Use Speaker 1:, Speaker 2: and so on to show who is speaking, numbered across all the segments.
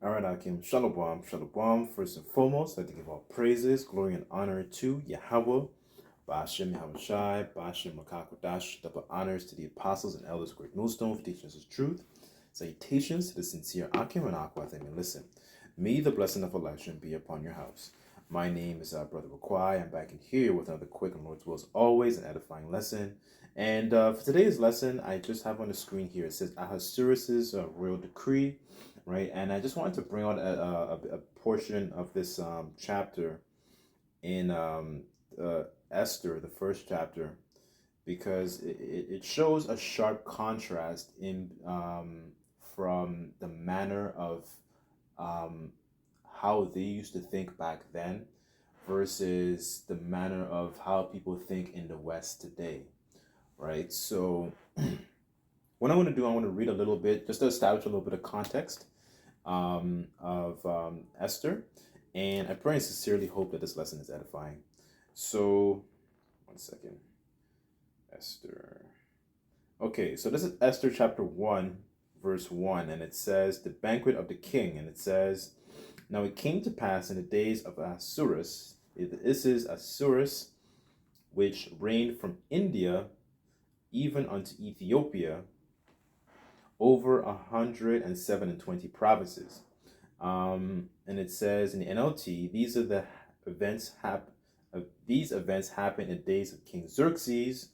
Speaker 1: All right, Akim. Shalom, shalom. First and foremost, I'd like to give all praises, glory, and honor to Yahweh, Ba'ashem Yahushai, Ba'ashem Makakodash, double honors to the apostles and elders of Great Millstone for teaching us the truth. Salutations to the sincere Akim and Aqua. Thank you. Listen, may the blessing of election be upon your house. My name is Brother Raquai. I'm back in here with another quick and Lord's will as always, an edifying lesson. And for today's lesson, I just have on the screen here, it says Ahasuerus' royal decree, right? And I just wanted to bring out a portion of this chapter in Esther, the first chapter, because it shows a sharp contrast in from the manner of um, how they used to think back then versus the manner of how people think in the West today, right? So what I want to do, I want to read a little bit just to establish a little bit of context of Esther, and I pray and sincerely hope that this lesson is edifying. So, one second. Esther. Okay, so this is Esther chapter 1, verse 1, and it says, the banquet of the king, and it says, now it came to pass in the days of Ahasuerus, this is Ahasuerus, which reigned from India even unto Ethiopia, over 127 provinces. And it says in the NLT, these events happened in the days of King Xerxes,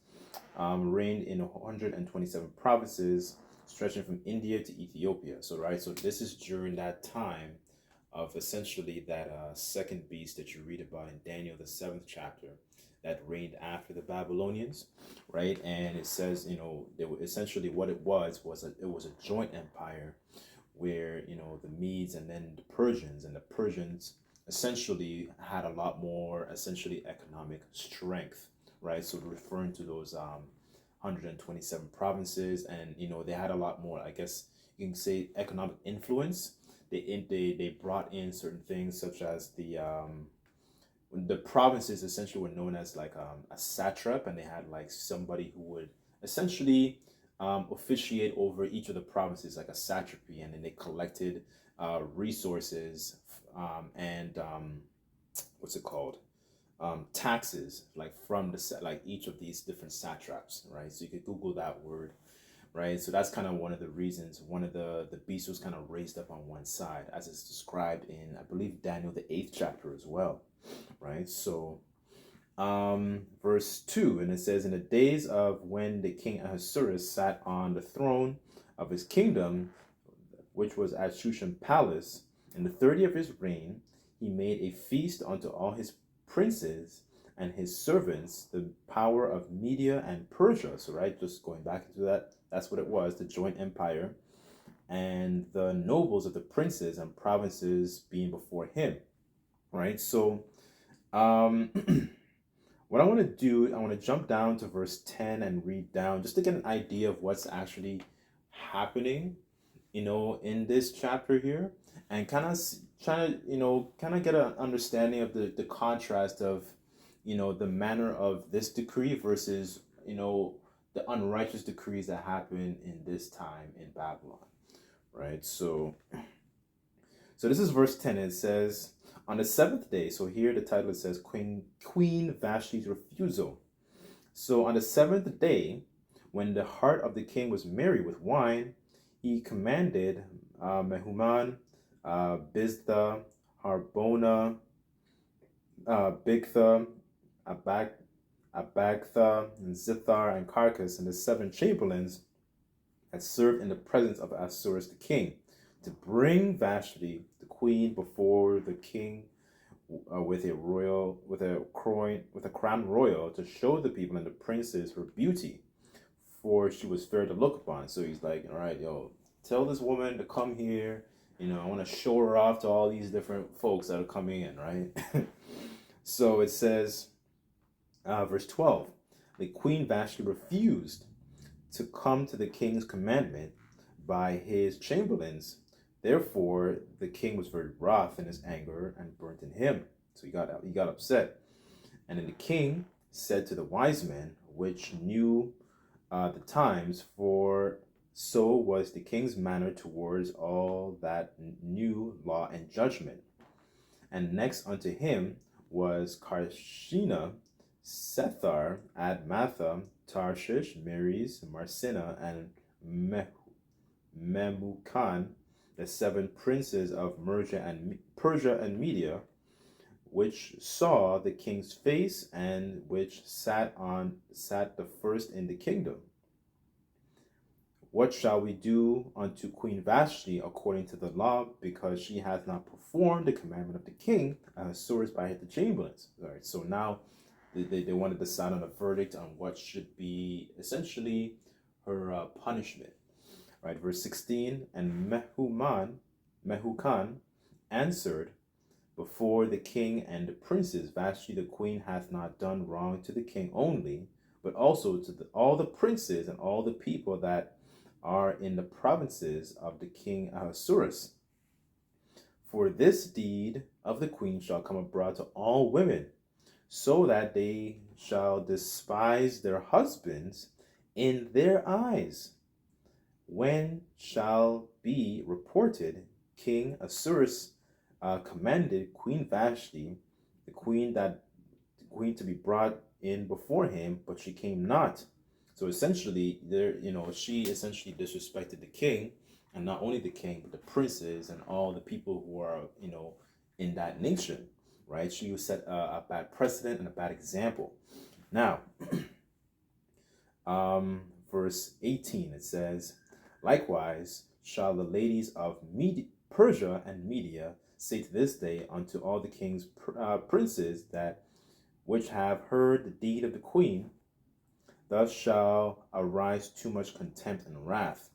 Speaker 1: reigned in 127 provinces, stretching from India to Ethiopia. So this is during that time of essentially that second beast that you read about in Daniel, the 7th chapter, that reigned after the Babylonians, right? And it says, they were essentially what it was a joint empire where, the Medes and then the Persians, and the Persians essentially had a lot more essentially economic strength, right? So referring to those 127 provinces, and they had a lot more, I guess you can say, economic influence. They brought in certain things such as the provinces essentially were known as like a satrap, and they had like somebody who would essentially officiate over each of the provinces, like a satrapy, and then they collected resources and what's it called, taxes, like from like each of these different satraps, right? So you could Google that word, right? So that's kind of one of the reasons one of the beasts was kind of raised up on one side, as it's described in, I believe, Daniel the 8th chapter as well, right? So verse 2, and it says, in the days of when the king Ahasuerus sat on the throne of his kingdom, which was at Shushan palace, in the 30th of his reign, he made a feast unto all his princes and his servants, the power of Media and Persia. So just going back into that, that's what it was, the joint empire, and the nobles of the princes and provinces being before him, right? So what I want to do, I want to jump down to verse 10 and read down just to get an idea of what's actually happening, in this chapter here, and kind of trying to, kind of get an understanding of the contrast of, the manner of this decree versus, the unrighteous decrees that happen in this time in Babylon, right? So this is verse 10. It says, on the 7th day, so here the title, it says Queen Vashti's refusal. So on the 7th day, when the heart of the king was merry with wine, he commanded Mehuman, Biztha, Harbona, Bigtha, Abagtha, and Zithar, and Carcass, and the 7 chamberlains that served in the presence of Ahasuerus the king, to bring Vashti the queen before the king with a crown royal, to show the people and the princes her beauty, for she was fair to look upon. So he's like, all right, tell this woman to come here. I want to show her off to all these different folks that are coming in, right? So it says, verse 12, the queen Vashti refused to come to the king's commandment by his chamberlains. Therefore, the king was very wroth in his anger and burnt in him. So he got upset. And then the king said to the wise men, which knew the times, for so was the king's manner towards all that new law and judgment. And next unto him was Karshina, Sethar, Admatha, Tarshish, Meres, Marsina, and Memucan, the seven princes of Persia and Media, which saw the king's face, and which sat the first in the kingdom. What shall we do unto Queen Vashti according to the law, because she hath not performed the commandment of the king, Ahasuerus by the chamberlains? All right, so now they want to decide on a verdict on what should be essentially her punishment. Right, verse 16, and Mehucan answered before the king and the princes, Vashti the queen hath not done wrong to the king only, but also to all the princes and all the people that are in the provinces of the king Ahasuerus. For this deed of the queen shall come abroad to all women, so that they shall despise their husbands in their eyes. When shall be reported, King Ahasuerus commanded Queen Vashti, the queen to be brought in before him, but she came not. So essentially, she essentially disrespected the king, and not only the king, but the princes and all the people who are, in that nation, right? She was set a bad precedent and a bad example. Now, verse 18, it says, likewise shall the ladies of Persia and Media say to this day unto all the king's princes that which have heard the deed of the queen, thus shall arise too much contempt and wrath.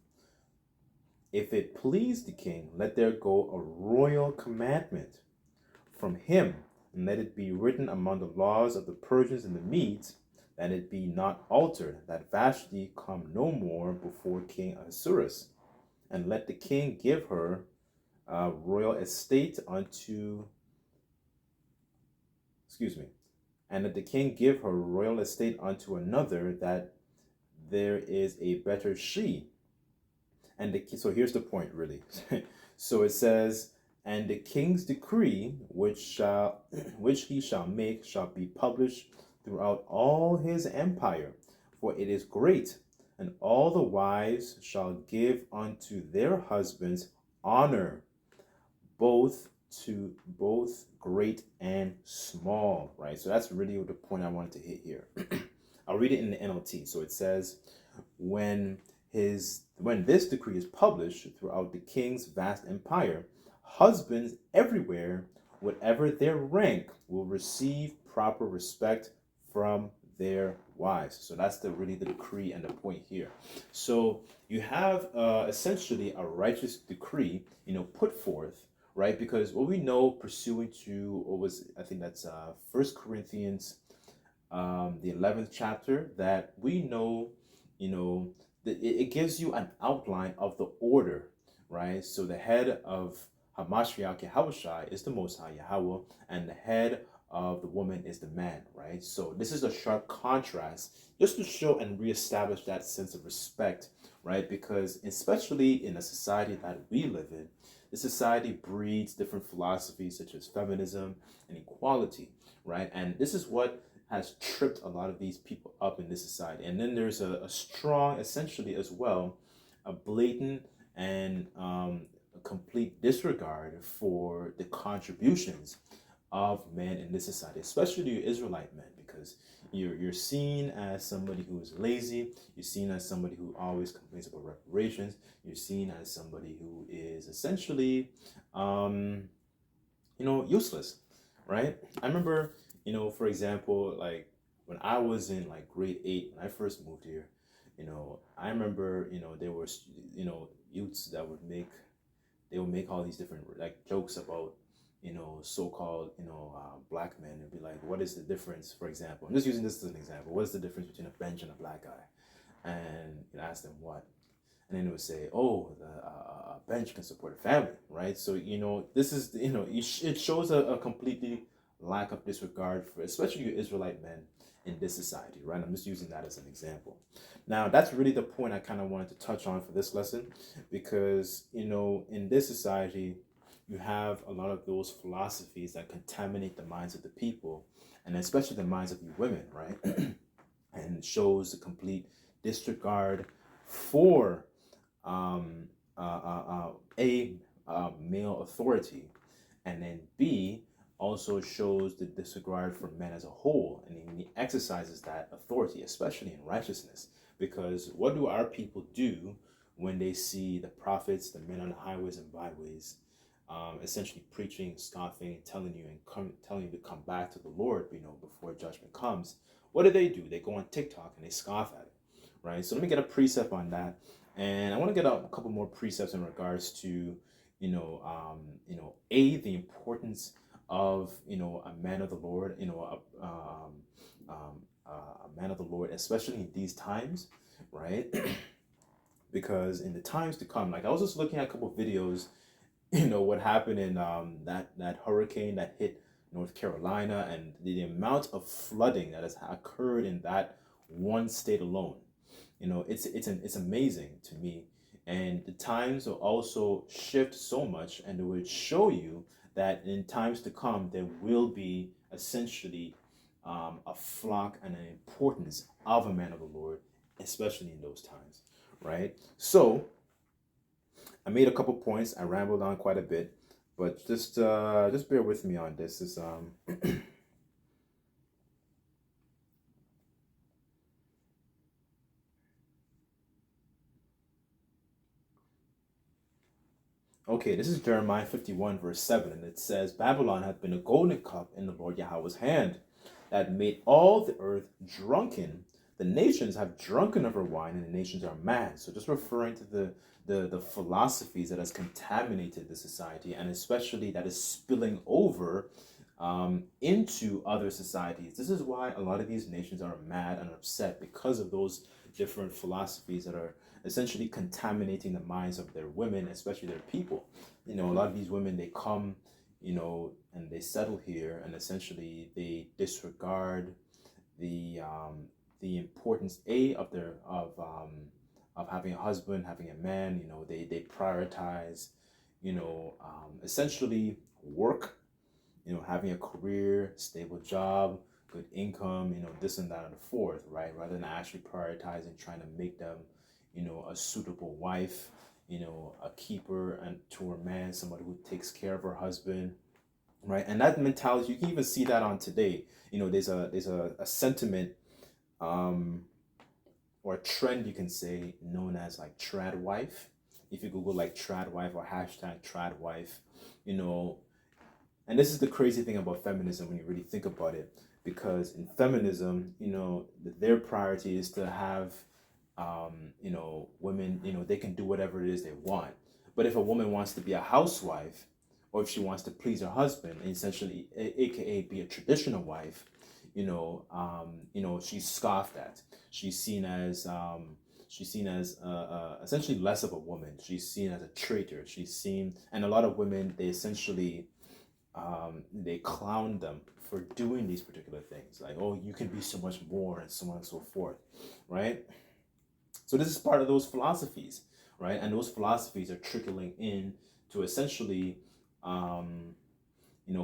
Speaker 1: If it please the king, let there go a royal commandment from him, and let it be written among the laws of the Persians and the Medes, that it be not altered, that Vashti come no more before King Ahasuerus. And let the king give her royal estate unto, and let the king give her royal estate unto another, that there is a better she. And so here's the point, really. So it says, and the king's decree, which he shall make, shall be published throughout all his empire, for it is great, and all the wives shall give unto their husbands honor, both great and small. Right, so that's really the point I wanted to hit here. I'll read it in the NLT. So it says, when this decree is published throughout the king's vast empire, husbands everywhere, whatever their rank, will receive proper respect from their wives. So that's really the decree and the point here. So you have essentially a righteous decree, put forth, right? Because what we know, pursuant to I think that's 1 Corinthians, the 11th chapter, that we know, that it gives you an outline of the order, right? So the head of Hamashiach Yahushai is the Most High Yahweh, and the head of the woman is the man, right? So this is a sharp contrast, just to show and reestablish that sense of respect, right? Because especially in a society that we live in, the society breeds different philosophies such as feminism and equality, right? And this is what has tripped a lot of these people up in this society. And then there's a strong, essentially as well, a blatant and a complete disregard for the contributions of men in this society, especially your Israelite men, because you're seen as somebody who is lazy, you're seen as somebody who always complains about reparations, you're seen as somebody who is essentially useless, right? I remember, for example, like when I was in like grade 8, when I first moved here, I remember, there was, youths that would make all these different like jokes about, so-called, black men, and be like, what is the difference, for example, I'm just using this as an example, what is the difference between a bench and a black guy? And you ask them what, and then it would say, oh, a bench can support a family, right? So, this is, it shows a completely lack of disregard for especially your Israelite men in this society, right? I'm just using that as an example. Now, that's really the point I kind of wanted to touch on for this lesson, because, in this society, you have a lot of those philosophies that contaminate the minds of the people, and especially the minds of you women, right? And shows the complete disregard for male authority, and then B, also shows the disregard for men as a whole, and he exercises that authority, especially in righteousness. Because what do our people do when they see the prophets, the men on the highways and byways, essentially preaching, scoffing, telling you to come back to the Lord, before judgment comes? What do? They go on TikTok and they scoff at it, right? So let me get a precept on that, and I want to get a couple more precepts in regards to, the importance of a man of the Lord, a man of the Lord, especially in these times, right? Because in the times to come, like I was just looking at a couple of videos, what happened in that hurricane that hit North Carolina, and the amount of flooding that has occurred in that one state alone. It's amazing to me. And the times will also shift so much, and it would show you that in times to come there will be essentially a flock and an importance of a man of the Lord, especially in those times, right? So I made a couple points. I rambled on quite a bit, but just bear with me on this. Okay, this is Jeremiah 51, verse 7, and it says, Babylon hath been a golden cup in the Lord Yahweh's hand, that made all the earth drunken. The nations have drunken of her wine, and the nations are mad. So just referring to the philosophies that has contaminated the society, and especially that is spilling over into other societies. This is why a lot of these nations are mad and upset, because of those different philosophies that are essentially contaminating the minds of their women, especially their people. A lot of these women, they come, and they settle here, and essentially they disregard the importance of having a husband, having a man. They prioritize, essentially work, having a career, stable job, good income, this and that and the fourth, right? Rather than actually prioritizing trying to make them, a suitable wife, a keeper and to her man, somebody who takes care of her husband, right? And that mentality, you can even see that on today. There's a sentiment, or a trend, you can say, known as like trad wife. If you Google like trad wife or hashtag trad wife, and this is the crazy thing about feminism when you really think about it, because in feminism, their priority is to have, women, they can do whatever it is they want. But if a woman wants to be a housewife, or if she wants to please her husband, and essentially, aka be a traditional wife, she's scoffed at. She's seen as essentially less of a woman. She's seen as a traitor. And a lot of women, they essentially they clown them for doing these particular things, like, oh, you can be so much more, and so on and so forth, right? So this is part of those philosophies, right? And those philosophies are trickling in to essentially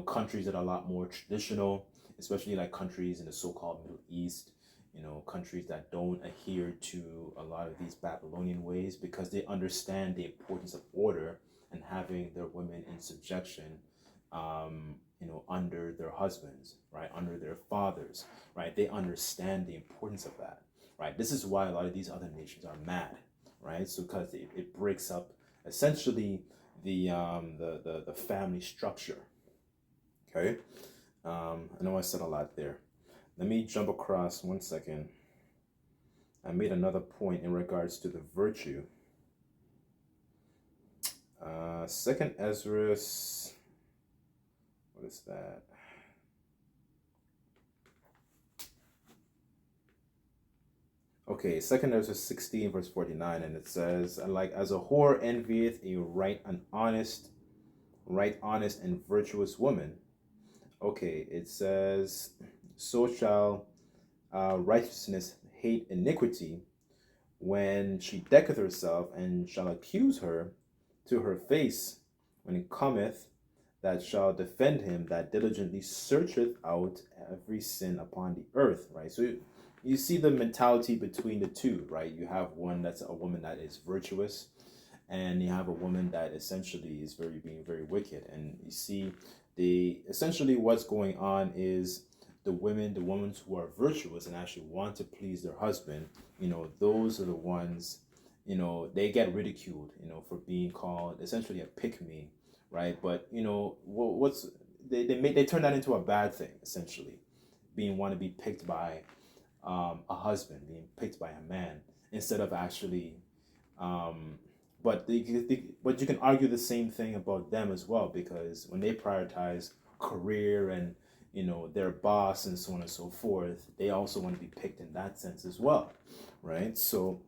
Speaker 1: countries that are a lot more traditional, especially like countries in the so-called Middle East, countries that don't adhere to a lot of these Babylonian ways, because they understand the importance of order and having their women in subjection, under their husbands, right? Under their fathers, right? They understand the importance of that, right? This is why a lot of these other nations are mad, right? So because it breaks up essentially the family structure. Okay. I know I said a lot there. Let me jump across 1 second. I made another point in regards to the virtue. Second Ezra's, what is that? Okay, Second Ezra 16, verse 49, and it says, like as a whore envieth a right honest and virtuous woman, Okay, it says, so shall righteousness hate iniquity when she decketh herself, and shall accuse her to her face when it cometh, that shall defend him that diligently searcheth out every sin upon the earth, right? So you see the mentality between the two, right? You have one that's a woman that is virtuous, and you have a woman that essentially is being very wicked. And you see the essentially what's going on is the women who are virtuous and actually want to please their husband, those are the ones, they get ridiculed, for being called essentially a pick me, right? But what's they turn that into a bad thing, essentially, being want to be picked by a husband, being picked by a man, instead of actually um, but you can argue the same thing about them as well, because when they prioritize career and their boss and so on and so forth, they also want to be picked in that sense as well, right? So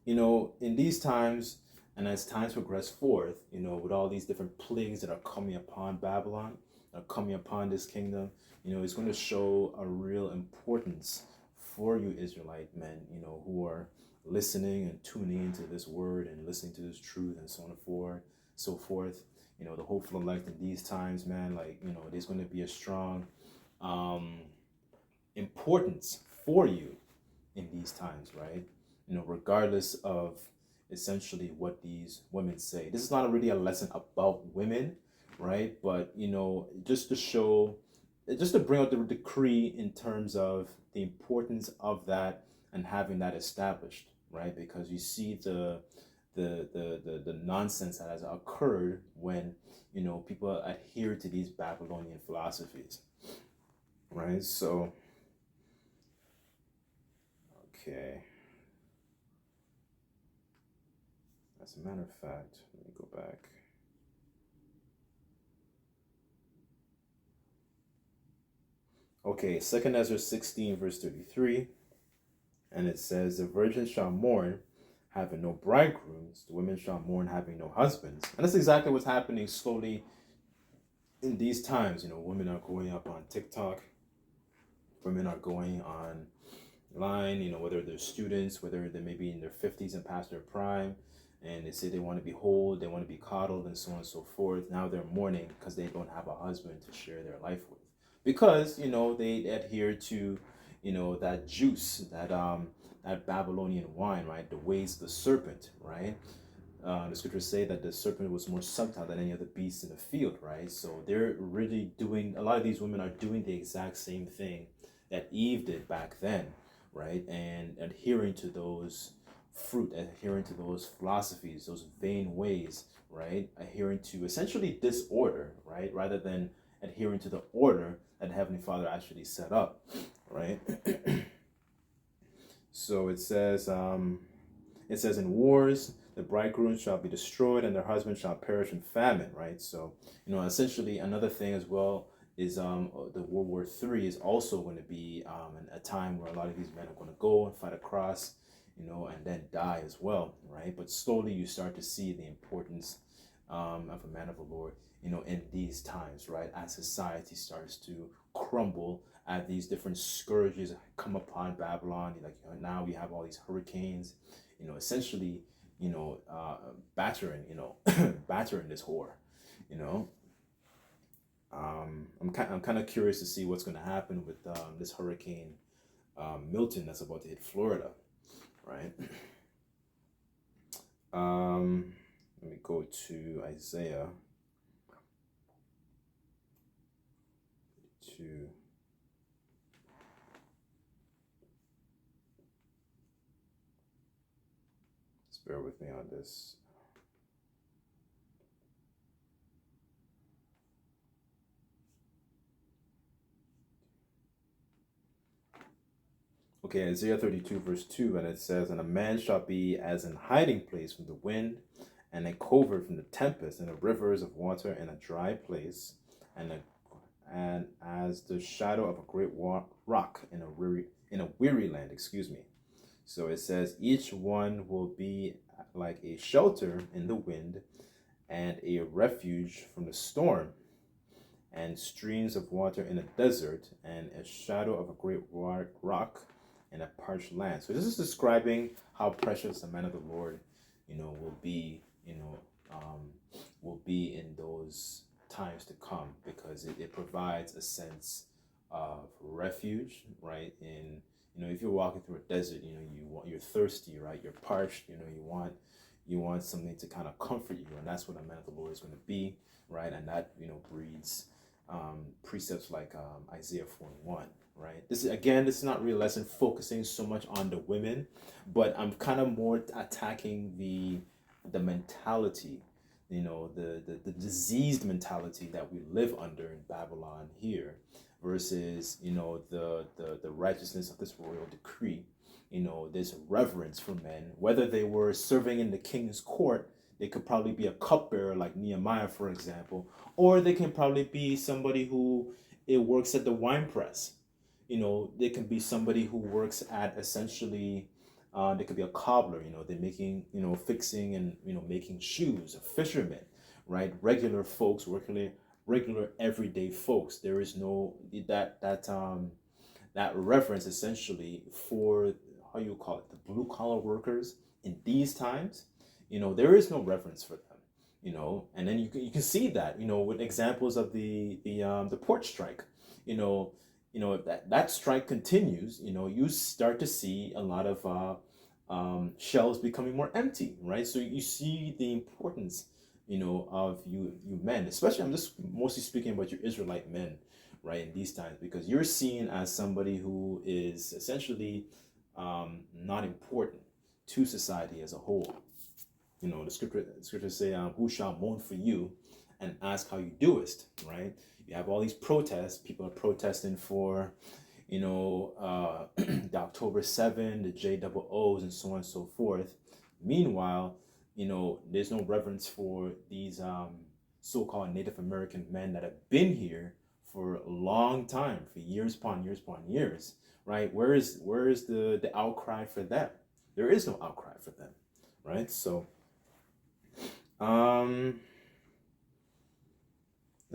Speaker 1: in these times, and as times progress forth, with all these different plagues that are coming upon Babylon, are coming upon this kingdom, it's going to show a real importance for you Israelite men, who are listening and tuning into this word and listening to this truth and so on and forth, so forth. The hopeful elect in these times, man, like, there's going to be a strong um, importance for you in these times, right? Regardless of essentially what these women say. This is not really a lesson about women, right? But just to show, just to bring out the decree in terms of the importance of that and having that established, right? Because you see the nonsense that has occurred when people adhere to these Babylonian philosophies, right? So okay. As a matter of fact, let me go back. Okay, 2nd Ezra 16, verse 33, and it says, the virgins shall mourn, having no bridegrooms, the women shall mourn, having no husbands. And that's exactly what's happening slowly in these times. Women are going up on TikTok, women are going online, whether they're students, whether they may be in their 50s and past their prime, and they say they want to be whole, they want to be coddled, and so on and so forth. Now they're mourning because they don't have a husband to share their life with, because they adhere to that juice, that Babylonian wine, right? The ways of the serpent, right? The scriptures say that the serpent was more subtle than any other beast in the field, right? So they're really doing, a lot of these women are doing the exact same thing that Eve did back then, right? And adhering to those adhering to those philosophies, those vain ways, right? Adhering to essentially disorder, right? Rather than adhering to the order that Heavenly Father actually set up, right? So it says in wars, the bridegroom shall be destroyed and their husband shall perish in famine, right? So, essentially another thing as well is the World War III is also going to be a time where a lot of these men are going to go and fight across, and then die as well, right? But slowly you start to see the importance of a man of the Lord, in these times, right? As society starts to crumble, as these different scourges come upon Babylon, like now we have all these hurricanes, essentially, battering, battering this whore, you know. I'm kind of curious to see what's going to happen with this hurricane Milton that's about to hit Florida, right? Let me go to Isaiah 2. Just bear with me on this. Okay, Isaiah 32, verse 2, and it says, and a man shall be as an hiding place from the wind, and a covert from the tempest, and the rivers of water in a dry place, and as the shadow of a great rock in a weary land. Excuse me. So it says, each one will be like a shelter in the wind, and a refuge from the storm. and streams of water in a desert, and a shadow of a great rock in a parched land. So this is describing how precious the man of the Lord, will be, will be in those times to come, because it provides a sense of refuge, right? In if you're walking through a desert, you're thirsty, right? You're parched, you want something to kind of comfort you, and that's what a man of the Lord is going to be, right? And that breeds precepts like Isaiah 41, right? This is not really a lesson focusing so much on the women, but I'm kind of more attacking the mentality, the diseased mentality that we live under in Babylon here, versus the righteousness of this royal decree. There's reverence for men, whether they were serving in the king's court. They could probably be a cupbearer like Nehemiah, for example, or they can probably be somebody who it works at the wine press. They can be somebody who works at essentially. They could be a cobbler. They're making, fixing and making shoes. A fisherman, right? Regular folks, regular everyday folks. There is no that reference essentially for how you call it, the blue collar workers in these times. There is no reference for them. And then you can see that with examples of the port strike. If that strike continues, you start to see a lot of shelves becoming more empty, right? So you see the importance of you men, especially, I'm just mostly speaking about your Israelite men, right, in these times, because you're seen as somebody who is essentially not important to society as a whole. The scriptures say, who shall mourn for you and ask how you doest, right? You have all these protests. People are protesting for, the October 7, the JOOs, and so on and so forth. Meanwhile, there's no reverence for these so-called Native American men that have been here for a long time, for years upon years upon years, right? Where is the outcry for them? There is no outcry for them, right? So, let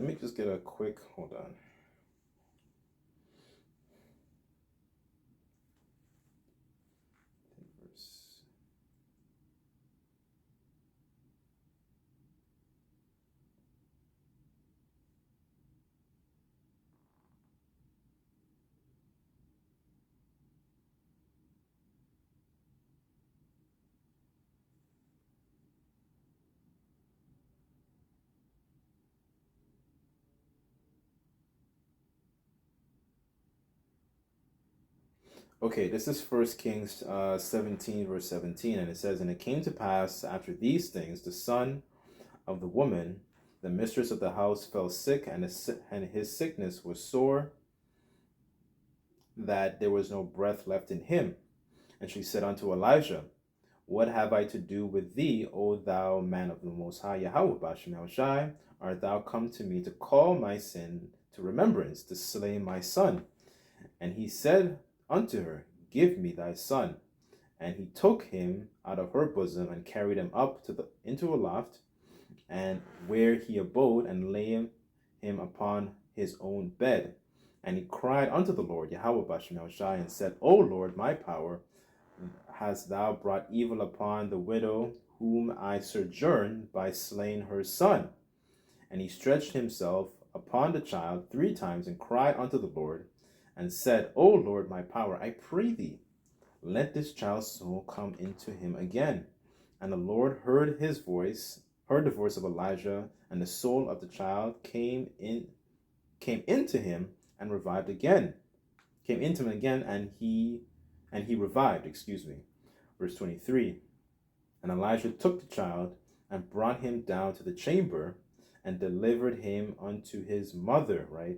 Speaker 1: me just get a quick, hold on. Okay, this is First Kings 17, verse 17, and it says, and it came to pass after these things, the son of the woman, the mistress of the house, fell sick, and his sickness was sore, that there was no breath left in him. And she said unto Elijah, what have I to do with thee, O thou man of the Most High Yahweh Bashem Shai? Art thou come to me to call my sin to remembrance, to slay my son? And he said unto her, give me thy son. And he took him out of her bosom and carried him up into a loft, and where he abode, and lay him upon his own bed. And he cried unto the Lord Yahweh Bashem Shai, and said, O Lord, my power, hast thou brought evil upon the widow whom I sojourned by slaying her son? And he stretched himself upon the child 3 times, and cried unto the Lord, and said, O Lord, my power, I pray thee, let this child's soul come into him again. And the Lord heard the voice of Elijah, and the soul of the child came into him and revived again. Came into him again, and he revived, Verse 23. And Elijah took the child and brought him down to the chamber and delivered him unto his mother, right?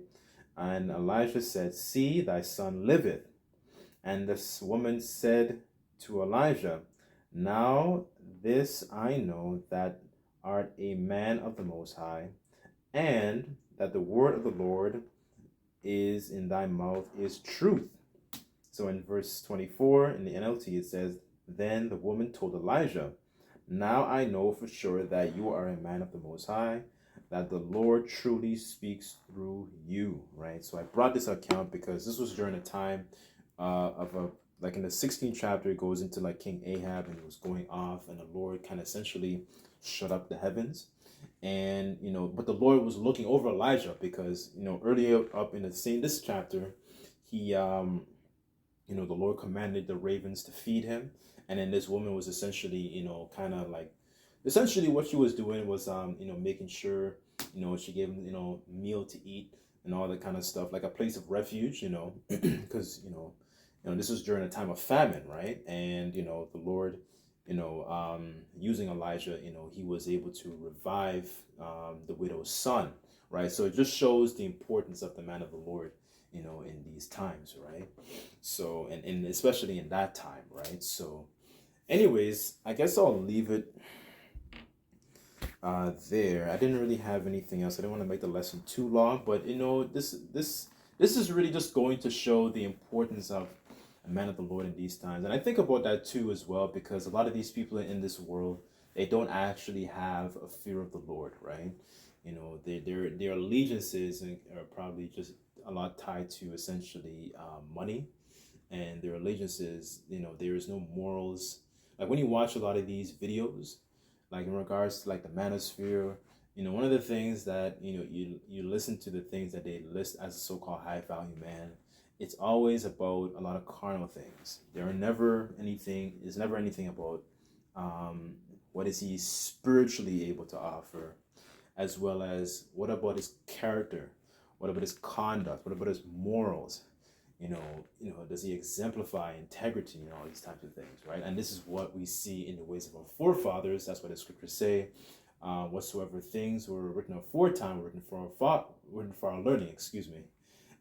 Speaker 1: And Elijah said, see, thy son liveth. And this woman said to Elijah, now this I know, that art a man of the Most High, and that the word of the Lord is in thy mouth is truth. So in verse 24 in the NLT, it says, then the woman told Elijah, now I know for sure that you are a man of the Most High, that the Lord truly speaks through you, right? So I brought this account because this was during a time of a, like in the 16th chapter, it goes into like King Ahab, and he was going off, and the Lord kind of essentially shut up the heavens. And, but the Lord was looking over Elijah because, earlier up in the same, this chapter, he, the Lord commanded the ravens to feed him. And then this woman was essentially, kind of like, essentially what she was doing was, making sure, she gave him, meal to eat and all that kind of stuff, like a place of refuge, because, this was during a time of famine, right? And, the Lord, using Elijah, he was able to revive the widow's son, right? So it just shows the importance of the man of the Lord, in these times, right? So, and especially in that time, right? So, anyways, I guess I'll leave it there. I didn't really have anything else. I didn't want to make the lesson too long, but this is really just going to show the importance of a man of the Lord in these times. And I think about that too as well, because a lot of these people in this world, they don't actually have a fear of the Lord, right? Their allegiances are probably just a lot tied to essentially money, and their allegiances, there is no morals. Like when you watch a lot of these videos, like in regards to like the manosphere, one of the things that you listen to the things that they list as a so-called high value man, it's always about a lot of carnal things. It's never anything about what is he spiritually able to offer, as well as what about his character, what about his conduct, what about his morals, does he exemplify integrity and all these types of things, right? And this is what we see in the ways of our forefathers. That's what the scriptures say. Whatsoever things were written aforetime were written for our learning, excuse me.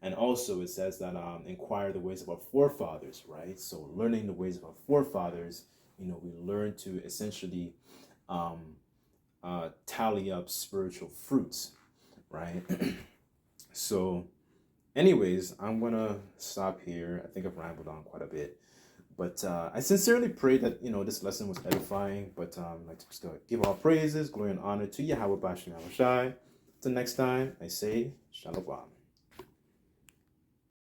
Speaker 1: And also it says that inquire the ways of our forefathers, right? So learning the ways of our forefathers, we learn to essentially tally up spiritual fruits, right? So anyways, I'm gonna stop here. I think I've rambled on quite a bit, but I sincerely pray that this lesson was edifying. But like to just give all praises, glory, and honor to Yahweh Bashem Yahushai. Till next time, I say Shalom.